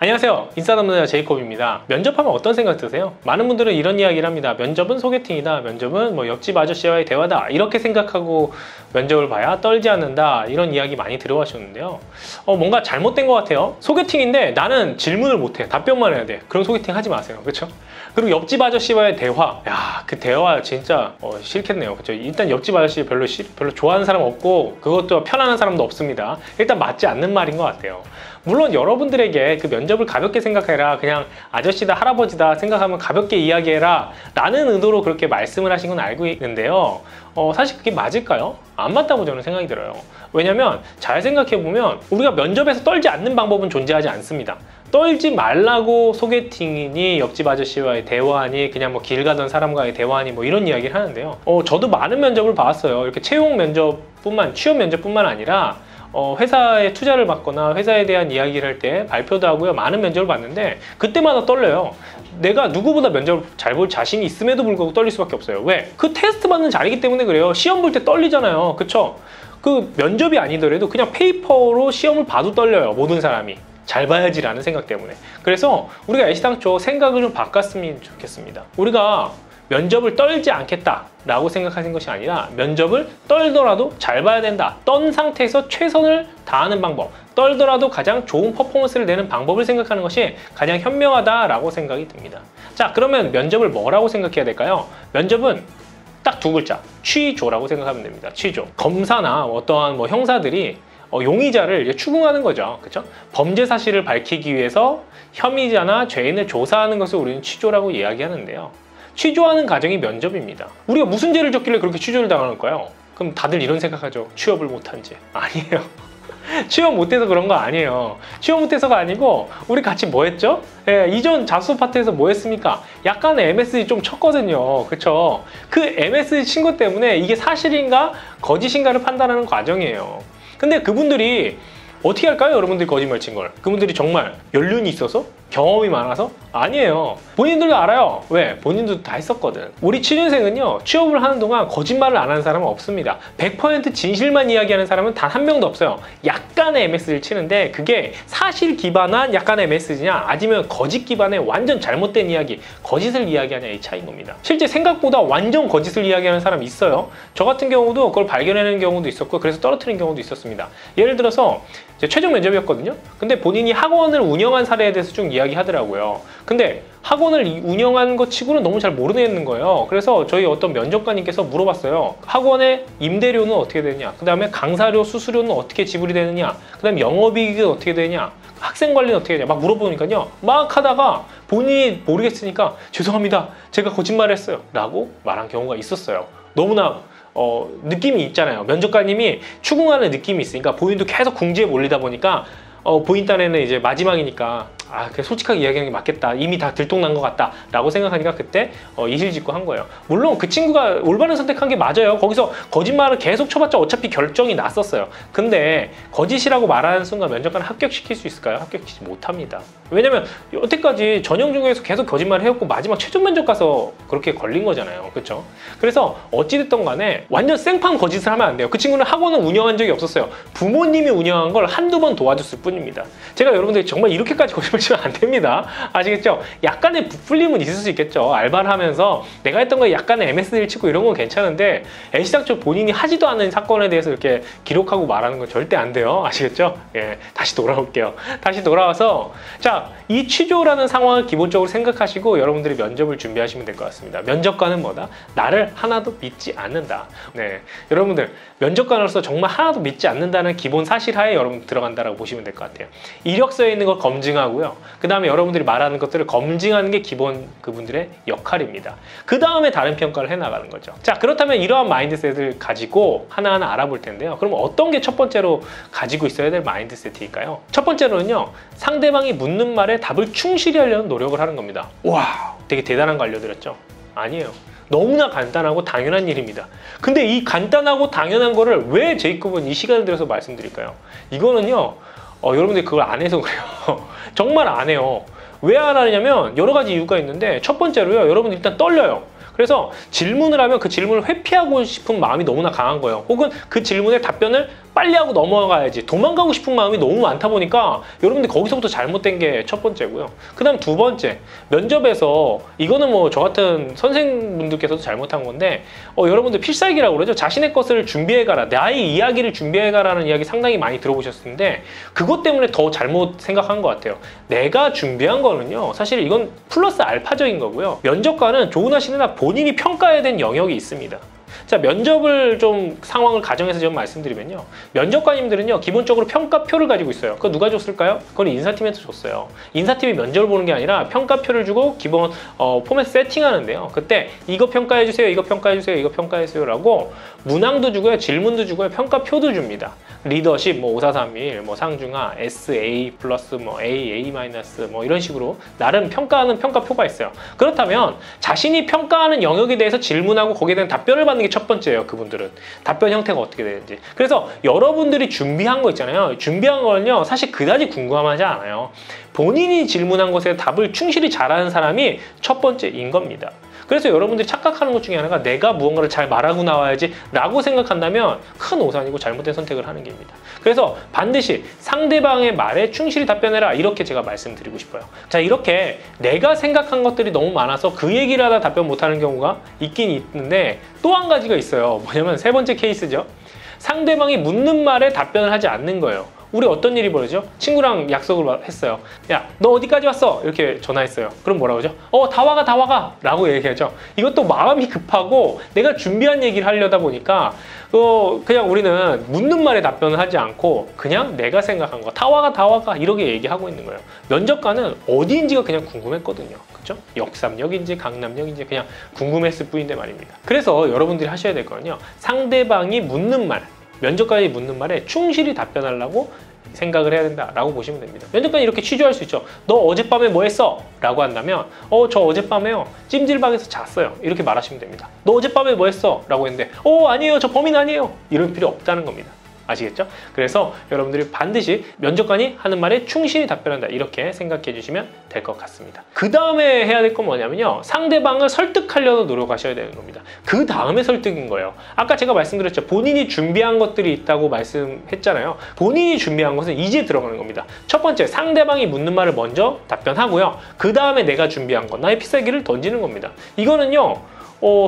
안녕하세요. 인싸담론의 제이콥입니다. 면접하면 어떤 생각 드세요? 많은 분들은 이런 이야기를 합니다. 면접은 소개팅이다. 면접은 뭐 옆집 아저씨와의 대화다. 이렇게 생각하고 면접을 봐야 떨지 않는다. 이런 이야기 많이 들어가셨는데요. 뭔가 잘못된 것 같아요. 소개팅인데 나는 질문을 못해. 답변만 해야 돼. 그럼 소개팅 하지 마세요. 그렇죠? 그리고 옆집 아저씨와의 대화. 야, 그 대화 진짜 싫겠네요. 그렇죠? 일단 옆집 아저씨 별로 좋아하는 사람 없고 그것도 편안한 사람도 없습니다. 일단 맞지 않는 말인 것 같아요. 물론 여러분들에게 그 면접을 가볍게 생각해라, 그냥 아저씨다 할아버지다 생각하면 가볍게 이야기해라 라는 의도로 그렇게 말씀을 하신 건 알고 있는데요. 사실 그게 맞을까요? 안 맞다고 저는 생각이 들어요. 왜냐면 잘 생각해보면 우리가 면접에서 떨지 않는 방법은 존재하지 않습니다. 떨지 말라고 소개팅이니 옆집 아저씨와의 대화니 그냥 뭐 길 가던 사람과의 대화니 뭐 이런 이야기를 하는데요. 저도 많은 면접을 봤어요. 이렇게 취업 면접뿐만 아니라 회사에 투자를 받거나 회사에 대한 이야기를 할 때 발표도 하고요. 많은 면접을 봤는데 그때마다 떨려요. 내가 누구보다 면접을 잘 볼 자신이 있음에도 불구하고 떨릴 수밖에 없어요. 왜? 그 테스트 받는 자리이기 때문에 그래요. 시험 볼 때 떨리잖아요. 그쵸? 그 면접이 아니더라도 그냥 페이퍼로 시험을 봐도 떨려요. 모든 사람이. 잘 봐야지라는 생각 때문에. 그래서 우리가 애시당초 생각을 좀 바꿨으면 좋겠습니다. 우리가 면접을 떨지 않겠다라고 생각하는 것이 아니라 면접을 떨더라도 잘 봐야 된다. 떤 상태에서 최선을 다하는 방법, 떨더라도 가장 좋은 퍼포먼스를 내는 방법을 생각하는 것이 가장 현명하다라고 생각이 듭니다. 자, 그러면 면접을 뭐라고 생각해야 될까요? 면접은 딱 두 글자, 취조라고 생각하면 됩니다. 취조. 검사나 어떠한 형사들이 용의자를 추궁하는 거죠. 그렇죠? 범죄 사실을 밝히기 위해서 혐의자나 죄인을 조사하는 것을 우리는 취조라고 이야기하는데요. 취조하는 과정이 면접입니다. 우리가 무슨 죄를 졌길래 그렇게 취조를 당할까요? 그럼 다들 이런 생각하죠. 취업을 못한 죄. 아니에요. 취업 못해서 그런 거 아니에요. 취업 못해서가 아니고 우리 같이 뭐 했죠? 이전 자소 파트에서 뭐 했습니까? 약간의 MSG 좀 쳤거든요. 그쵸? 그 MSG 친 것 때문에 이게 사실인가 거짓인가를 판단하는 과정이에요. 근데 그분들이 어떻게 할까요? 여러분들이 거짓말 친 걸. 그분들이 정말 연륜이 있어서? 경험이 많아서? 아니에요. 본인들도 알아요. 왜? 본인도 다 했었거든. 우리 취준생은요, 취업을 하는 동안 거짓말을 안 하는 사람은 없습니다. 100% 진실만 이야기하는 사람은 단 한 명도 없어요. 약간의 MSG를 치는데 그게 사실 기반한 약간의 MSG냐 아니면 거짓 기반의 완전 잘못된 이야기, 거짓을 이야기하냐 이 차이인 겁니다. 실제 생각보다 완전 거짓을 이야기하는 사람이 있어요. 저 같은 경우도 그걸 발견하는 경우도 있었고 그래서 떨어뜨린 경우도 있었습니다. 예를 들어서 최종 면접이었거든요. 근데 본인이 학원을 운영한 사례에 대해서 좀 이야기하더라고요. 근데 학원을 운영한 것 치고는 너무 잘 모르겠는 거예요. 그래서 저희 어떤 면접관님께서 물어봤어요. 학원의 임대료는 어떻게 되느냐, 그 다음에 강사료, 수수료는 어떻게 지불이 되느냐, 그 다음에 영업이익은 어떻게 되느냐, 학생 관리는 어떻게 되냐 막 물어보니까요, 막 하다가 본인이 모르겠으니까 죄송합니다, 제가 거짓말을 했어요 라고 말한 경우가 있었어요. 너무나 느낌이 있잖아요. 면접관님이 추궁하는 느낌이 있으니까 본인도 계속 궁지에 몰리다 보니까 본인 딴에는 이제 마지막이니까 그냥 솔직하게 이야기하는 게 맞겠다, 이미 다 들통난 것 같다 라고 생각하니까 그때 이실직고 한 거예요. 물론 그 친구가 올바른 선택한 게 맞아요. 거기서 거짓말을 계속 쳐봤자 어차피 결정이 났었어요. 근데 거짓이라고 말하는 순간 면접관을 합격시킬 수 있을까요? 합격시키지 못합니다. 왜냐면 여태까지 전형중에서 계속 거짓말을 해왔고 마지막 최종 면접 가서 그렇게 걸린 거잖아요. 그렇죠? 그래서 어찌됐든 간에 완전 생판 거짓을 하면 안 돼요. 그 친구는 학원을 운영한 적이 없었어요. 부모님이 운영한 걸 한두 번 도와줬을 뿐입니다. 제가 여러분들 정말 이렇게까지 거짓말 치면 안 됩니다. 아시겠죠? 약간의 부풀림은 있을 수 있겠죠. 알바를 하면서 내가 했던 거에 약간의 MS를 치고 이런 건 괜찮은데 애시당초 본인이 하지도 않은 사건에 대해서 이렇게 기록하고 말하는 건 절대 안 돼요. 아시겠죠? 예, 다시 돌아올게요. 다시 돌아와서 자, 이 취조라는 상황을 기본적으로 생각하시고 여러분들이 면접을 준비하시면 될 것 같습니다. 면접관은 뭐다? 나를 하나도 믿지 않는다. 네, 여러분들 면접관으로서 정말 하나도 믿지 않는다는 기본 사실하에 여러분 들어간다라고 보시면 될 것 같아요. 이력서에 있는 걸 검증하고요. 그 다음에 여러분들이 말하는 것들을 검증하는 게 기본 그분들의 역할입니다. 그 다음에 다른 평가를 해나가는 거죠. 자, 그렇다면 이러한 마인드셋을 가지고 하나하나 알아볼 텐데요. 그럼 어떤 게 첫 번째로 가지고 있어야 될 마인드셋일까요? 첫 번째로는요, 상대방이 묻는 말에 답을 충실히 하려는 노력을 하는 겁니다. 와, 되게 대단한 거 알려드렸죠? 아니에요. 너무나 간단하고 당연한 일입니다. 근데 이 간단하고 당연한 거를 왜 제이콥은 이 시간을 들여서 말씀드릴까요? 이거는요, 여러분들이 그걸 안 해서 그래요. 정말 안 해요. 왜 안 하냐면 여러 가지 이유가 있는데 첫 번째로요, 여러분 일단 떨려요. 그래서 질문을 하면 그 질문을 회피하고 싶은 마음이 너무나 강한 거예요. 혹은 그 질문에 답변을 빨리 하고 넘어가야지, 도망가고 싶은 마음이 너무 많다 보니까 여러분들 거기서부터 잘못된 게 첫 번째고요. 그 다음 두 번째, 면접에서 이거는 뭐 저 같은 선생님분들께서도 잘못한 건데 여러분들 필살기라고 그러죠. 자신의 것을 준비해가라, 나의 이야기를 준비해가라는 이야기 상당히 많이 들어보셨을 텐데 그것 때문에 더 잘못 생각한 것 같아요. 내가 준비한 거는요, 사실 이건 플러스 알파적인 거고요. 면접관은 좋으나 싫으나 본인이 평가해야 되는 영역이 있습니다. 자, 면접을 좀 상황을 가정해서 좀 말씀드리면요, 면접관님들은요 기본적으로 평가표를 가지고 있어요. 그거 누가 줬을까요? 그건 인사팀에서 줬어요. 인사팀이 면접을 보는 게 아니라 평가표를 주고 기본 포맷 세팅하는데요, 그때 이거 평가해주세요, 이거 평가해주세요, 이거 평가해주세요 라고 문항도 주고요, 질문도 주고요, 평가표도 줍니다. 리더십, 뭐 5431, 뭐 상중하, SA 플러스 뭐 A 마이너스 뭐 이런 식으로 나름 평가하는 평가표가 있어요. 그렇다면 자신이 평가하는 영역에 대해서 질문하고 거기에 대한 답변을 받는 게 첫 번째예요. 그분들은 답변 형태가 어떻게 되는지. 그래서 여러분들이 준비한 거 있잖아요. 준비한 거는요 사실 그다지 궁금하지 않아요. 본인이 질문한 것에 답을 충실히 잘하는 사람이 첫 번째인 겁니다. 그래서 여러분들이 착각하는 것 중에 하나가 내가 무언가를 잘 말하고 나와야지 라고 생각한다면 큰 오산이고 잘못된 선택을 하는 겁니다. 그래서 반드시 상대방의 말에 충실히 답변해라, 이렇게 제가 말씀드리고 싶어요. 자, 이렇게 내가 생각한 것들이 너무 많아서 그 얘기를 하다 답변 못하는 경우가 있긴 있는데 또 한 가지가 있어요. 뭐냐면 세 번째 케이스죠. 상대방이 묻는 말에 답변을 하지 않는 거예요. 우리 어떤 일이 벌어지죠? 친구랑 약속을 했어요. 야, 너 어디까지 왔어? 이렇게 전화했어요. 그럼 뭐라고 하죠? 다 와가 라고 얘기하죠. 이것도 마음이 급하고 내가 준비한 얘기를 하려다 보니까 그냥 우리는 묻는 말에 답변을 하지 않고 그냥 내가 생각한 거 다 와가 이렇게 얘기하고 있는 거예요. 면접관은 어디인지가 그냥 궁금했거든요. 그렇죠? 역삼역인지 강남역인지 그냥 궁금했을 뿐인데 말입니다. 그래서 여러분들이 하셔야 될 거는요, 상대방이 묻는 말, 면접관이 묻는 말에 충실히 답변하려고 생각을 해야 된다라고 보시면 됩니다. 면접관이 이렇게 취조할 수 있죠. 너 어젯밤에 뭐 했어? 라고 한다면 저 어젯밤에요 찜질방에서 잤어요, 이렇게 말하시면 됩니다. 너 어젯밤에 뭐 했어? 라고 했는데 아니에요, 저 범인 아니에요, 이럴 필요 없다는 겁니다. 아시겠죠? 그래서 여러분들이 반드시 면접관이 하는 말에 충실히 답변한다, 이렇게 생각해 주시면 될 것 같습니다. 그 다음에 해야 될 건 뭐냐면요, 상대방을 설득하려고 노력하셔야 되는 겁니다. 그 다음에 설득인 거예요. 아까 제가 말씀드렸죠. 본인이 준비한 것들이 있다고 말씀했잖아요. 본인이 준비한 것은 이제 들어가는 겁니다. 첫 번째, 상대방이 묻는 말을 먼저 답변하고요, 그 다음에 내가 준비한 것, 나의 필살기를 던지는 겁니다. 이거는요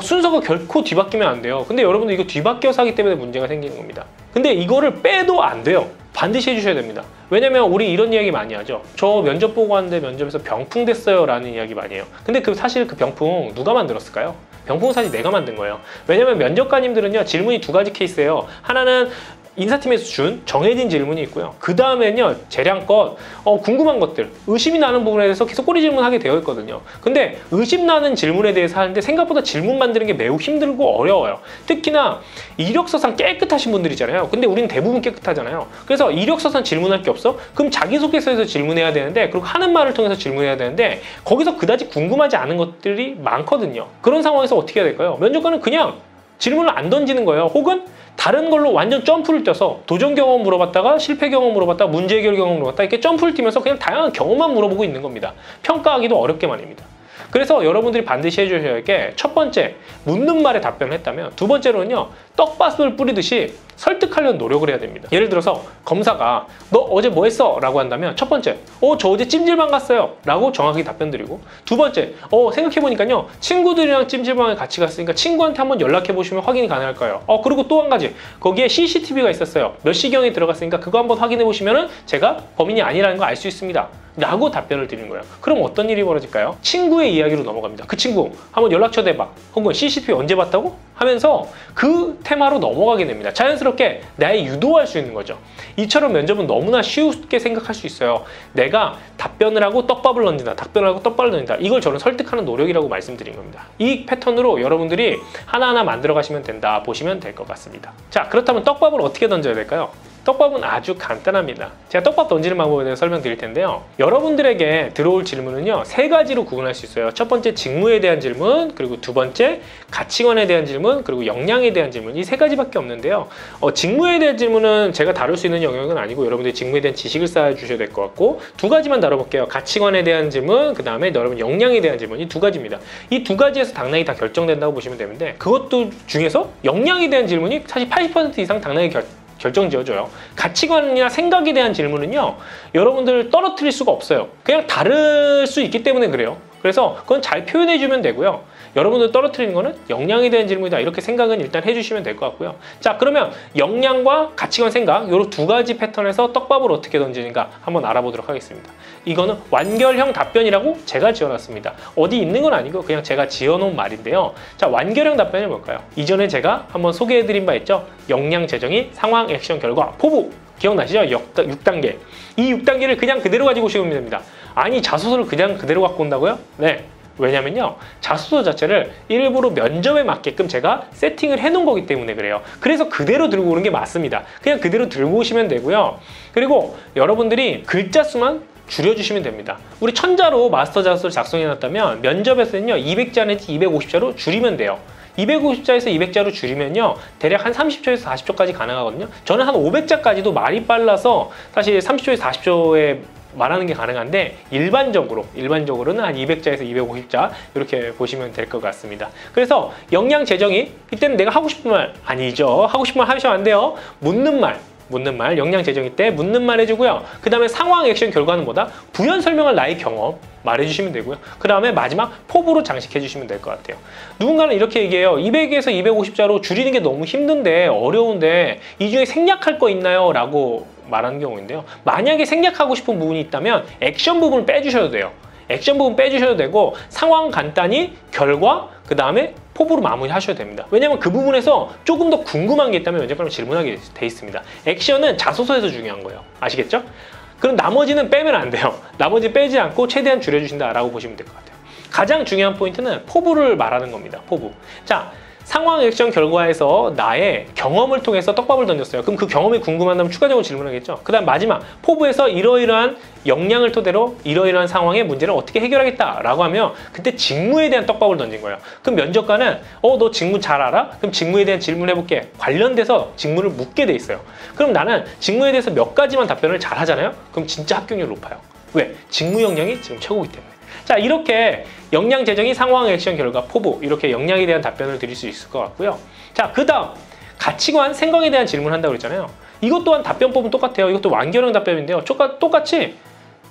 순서가 결코 뒤바뀌면 안 돼요. 근데 여러분들 이거 뒤바뀌어서 하기 때문에 문제가 생기는 겁니다. 근데 이거를 빼도 안 돼요. 반드시 해주셔야 됩니다. 왜냐면 우리 이런 이야기 많이 하죠. 저 면접 보고 왔는데 면접에서 병풍 됐어요 라는 이야기 많이 해요. 근데 사실 그 병풍 누가 만들었을까요? 병풍은 사실 내가 만든 거예요. 왜냐면 면접관님들은요 질문이 두 가지 케이스예요. 하나는 인사팀에서 준 정해진 질문이 있고요. 그 다음에는요 재량껏 궁금한 것들, 의심이 나는 부분에 대해서 계속 꼬리 질문하게 되어 있거든요. 근데 의심 나는 질문에 대해서 하는데 생각보다 질문 만드는 게 매우 힘들고 어려워요. 특히나 이력서상 깨끗하신 분들이잖아요. 근데 우리는 대부분 깨끗하잖아요. 그래서 이력서상 질문할 게 없어? 그럼 자기소개서에서 질문해야 되는데, 그리고 하는 말을 통해서 질문해야 되는데 거기서 그다지 궁금하지 않은 것들이 많거든요. 그런 상황에서 어떻게 해야 될까요? 면접관은 그냥 질문을 안 던지는 거예요. 혹은 다른 걸로 완전 점프를 뛰어서 도전 경험 물어봤다가 실패 경험 물어봤다가 문제 해결 경험 물어봤다가 이렇게 점프를 뛰면서 그냥 다양한 경험만 물어보고 있는 겁니다. 평가하기도 어렵게 말입니다. 그래서 여러분들이 반드시 해주셔야 할 게, 첫 번째, 묻는 말에 답변을 했다면, 두 번째로는요 떡밥을 뿌리듯이 설득하려는 노력을 해야 됩니다. 예를 들어서 검사가 너 어제 뭐 했어? 라고 한다면 첫 번째, 저 어제 찜질방 갔어요 라고 정확히 답변 드리고, 두 번째, 생각해보니까요 친구들이랑 찜질방에 같이 갔으니까 친구한테 한번 연락해 보시면 확인이 가능할 거예요. 그리고 또 한 가지, 거기에 CCTV가 있었어요. 몇 시경에 들어갔으니까 그거 한번 확인해 보시면 제가 범인이 아니라는 거 알 수 있습니다 라고 답변을 드리는 거예요. 그럼 어떤 일이 벌어질까요? 친구의 이야기로 넘어갑니다. 그 친구 한번 연락처 대봐, 혹은 CCTV 언제 봤다고? 하면서 그 테마로 넘어가게 됩니다. 자연스럽게 나의 유도할 수 있는 거죠. 이처럼 면접은 너무나 쉽게 생각할 수 있어요. 내가 답변을 하고 떡밥을 던진다, 답변을 하고 떡밥을 던진다, 이걸 저는 설득하는 노력이라고 말씀드린 겁니다. 이 패턴으로 여러분들이 하나하나 만들어 가시면 된다 보시면 될 것 같습니다. 자, 그렇다면 떡밥을 어떻게 던져야 될까요? 떡밥은 아주 간단합니다. 제가 떡밥 던지는 방법에 대해서 설명드릴 텐데요. 여러분들에게 들어올 질문은요, 세 가지로 구분할 수 있어요. 첫 번째 직무에 대한 질문, 그리고 두 번째 가치관에 대한 질문, 그리고 역량에 대한 질문. 이 세 가지밖에 없는데요. 직무에 대한 질문은 제가 다룰 수 있는 영역은 아니고 여러분들이 직무에 대한 지식을 쌓아주셔야 될 것 같고, 두 가지만 다뤄볼게요. 가치관에 대한 질문, 그 다음에 여러분 역량에 대한 질문. 이 두 가지입니다. 이 두 가지에서 당락이 다 결정된다고 보시면 되는데, 그것도 중에서 역량에 대한 질문이 사실 80% 이상 당락이 결정지어져요. 가치관이나 생각에 대한 질문은요, 여러분들 떨어뜨릴 수가 없어요. 그냥 다를 수 있기 때문에 그래요. 그래서 그건 잘 표현해 주면 되고요. 여러분들 떨어뜨리는 거는 역량에 대한 질문이다, 이렇게 생각은 일단 해주시면 될 것 같고요. 자, 그러면 역량과 가치관, 생각, 이 두 가지 패턴에서 떡밥을 어떻게 던지는가 한번 알아보도록 하겠습니다. 이거는 완결형 답변이라고 제가 지어놨습니다. 어디 있는 건 아니고 그냥 제가 지어놓은 말인데요. 자, 완결형 답변이 뭘까요? 이전에 제가 한번 소개해드린 바 있죠. 역량, 재정의, 상황, 액션, 결과, 포부. 기억나시죠? 6단계. 이 6단계를 그냥 그대로 가지고 오시면 됩니다. 아니, 자소서를 그냥 그대로 갖고 온다고요? 네. 왜냐면요, 자소서 자체를 일부러 면접에 맞게끔 제가 세팅을 해놓은 거기 때문에 그래요. 그래서 그대로 들고 오는 게 맞습니다. 그냥 그대로 들고 오시면 되고요. 그리고 여러분들이 글자 수만 줄여주시면 됩니다. 우리 천자로 마스터 자소서를 작성해놨다면 면접에서는요 200자 내지 250자로 줄이면 돼요. 250자에서 200자로 줄이면요 대략 한 30초에서 40초까지 가능하거든요. 저는 한 500자까지도 말이 빨라서 사실 30초에서 40초에 말하는 게 가능한데, 일반적으로는 한 200자에서 250자 이렇게 보시면 될 것 같습니다. 그래서 역량, 재정의, 이때는 내가 하고 싶은 말 아니죠. 하고 싶은 말 하시면 안 돼요. 묻는 말, 역량, 재정의 때 묻는 말 해주고요. 그 다음에 상황, 액션, 결과는 뭐다? 부연 설명할 나의 경험 말해주시면 되고요. 그 다음에 마지막 포부로 장식해주시면 될 것 같아요. 누군가는 이렇게 얘기해요. 200에서 250자로 줄이는 게 너무 힘든데, 어려운데 이 중에 생략할 거 있나요? 라고 말하는 경우인데요. 만약에 생략하고 싶은 부분이 있다면 액션 부분을 빼주셔도 돼요. 액션 부분 빼주셔도 되고, 상황 간단히, 결과, 그 다음에 포부로 마무리하셔도 됩니다. 왜냐면 그 부분에서 조금 더 궁금한 게 있다면 면접관은 질문하게 돼 있습니다. 액션은 자소서에서 중요한 거예요. 아시겠죠? 그럼 나머지는 빼면 안 돼요. 나머지 빼지 않고 최대한 줄여주신다라고 보시면 될 것 같아요. 가장 중요한 포인트는 포부를 말하는 겁니다. 포부. 자, 상황, 액션, 결과에서 나의 경험을 통해서 떡밥을 던졌어요. 그럼 그 경험이 궁금하다면 추가적으로 질문하겠죠. 그 다음 마지막 포부에서 이러이러한 역량을 토대로 이러이러한 상황의 문제를 어떻게 해결하겠다라고 하면 그때 직무에 대한 떡밥을 던진 거예요. 그럼 면접관은 너 직무 잘 알아? 그럼 직무에 대한 질문해볼게. 관련돼서 직무를 묻게 돼 있어요. 그럼 나는 직무에 대해서 몇 가지만 답변을 잘 하잖아요. 그럼 진짜 합격률이 높아요. 왜? 직무 역량이 지금 최고이기 때문에. 자, 이렇게 역량, 재정의, 상황, 액션, 결과, 포부, 이렇게 역량에 대한 답변을 드릴 수 있을 것 같고요. 자, 그 다음 가치관, 생각에 대한 질문한다고 그랬잖아요. 이것 또한 답변법은 똑같아요. 이것도 완결형 답변인데요. 똑같이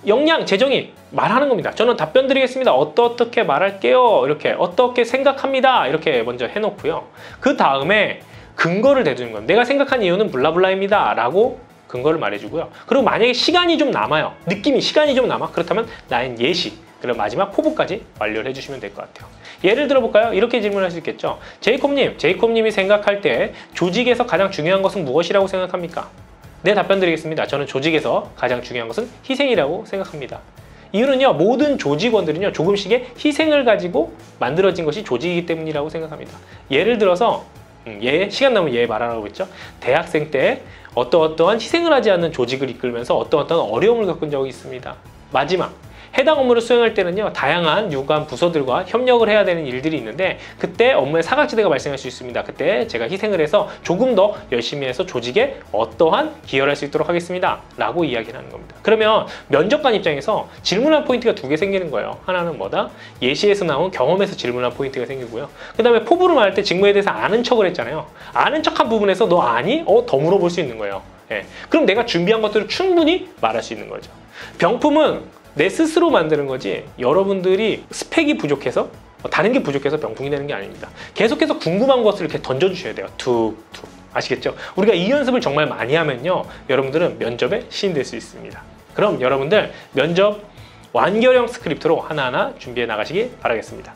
역량, 재정의 말하는 겁니다. 저는 답변 드리겠습니다. 어떻게 말할게요. 이렇게 어떻게 생각합니다. 이렇게 먼저 해놓고요. 그 다음에 근거를 대주는 겁니다. 내가 생각한 이유는 블라블라입니다. 라고 근거를 말해주고요. 그리고 만약에 시간이 좀 남아요. 시간이 좀 남아. 그렇다면 나의 예시, 그리고 마지막 포부까지 완료를 해주시면 될 것 같아요. 예를 들어볼까요? 이렇게 질문할 수 있겠죠. 제이콥님이 생각할 때 조직에서 가장 중요한 것은 무엇이라고 생각합니까? 네, 답변 드리겠습니다. 저는 조직에서 가장 중요한 것은 희생이라고 생각합니다. 이유는요, 모든 조직원들은요 조금씩의 희생을 가지고 만들어진 것이 조직이기 때문이라고 생각합니다. 예를 들어서 시간 남으면 말하라고 했죠. 대학생 때 어떠한 희생을 하지 않는 조직을 이끌면서 어떠한 어려움을 겪은 적이 있습니다. 마지막, 해당 업무를 수행할 때는요 다양한 유관 부서들과 협력을 해야 되는 일들이 있는데, 그때 업무에 사각지대가 발생할 수 있습니다. 그때 제가 희생을 해서 조금 더 열심히 해서 조직에 어떠한 기여를 할 수 있도록 하겠습니다 라고 이야기를 하는 겁니다. 그러면 면접관 입장에서 질문할 포인트가 두 개 생기는 거예요. 하나는 뭐다? 예시에서 나온 경험에서 질문할 포인트가 생기고요. 그 다음에 포부를 말할 때 직무에 대해서 아는 척을 했잖아요. 아는 척한 부분에서 너 아니? 더 물어볼 수 있는 거예요. 그럼 내가 준비한 것들을 충분히 말할 수 있는 거죠. 병품은 내 스스로 만드는 거지, 여러분들이 스펙이 부족해서, 다른 게 부족해서 병풍이 되는 게 아닙니다. 계속해서 궁금한 것을 이렇게 던져주셔야 돼요. 툭툭. 아시겠죠? 우리가 이 연습을 정말 많이 하면요 여러분들은 면접에 시인될 수 있습니다. 그럼 여러분들 면접 완결형 스크립트로 하나하나 준비해 나가시기 바라겠습니다.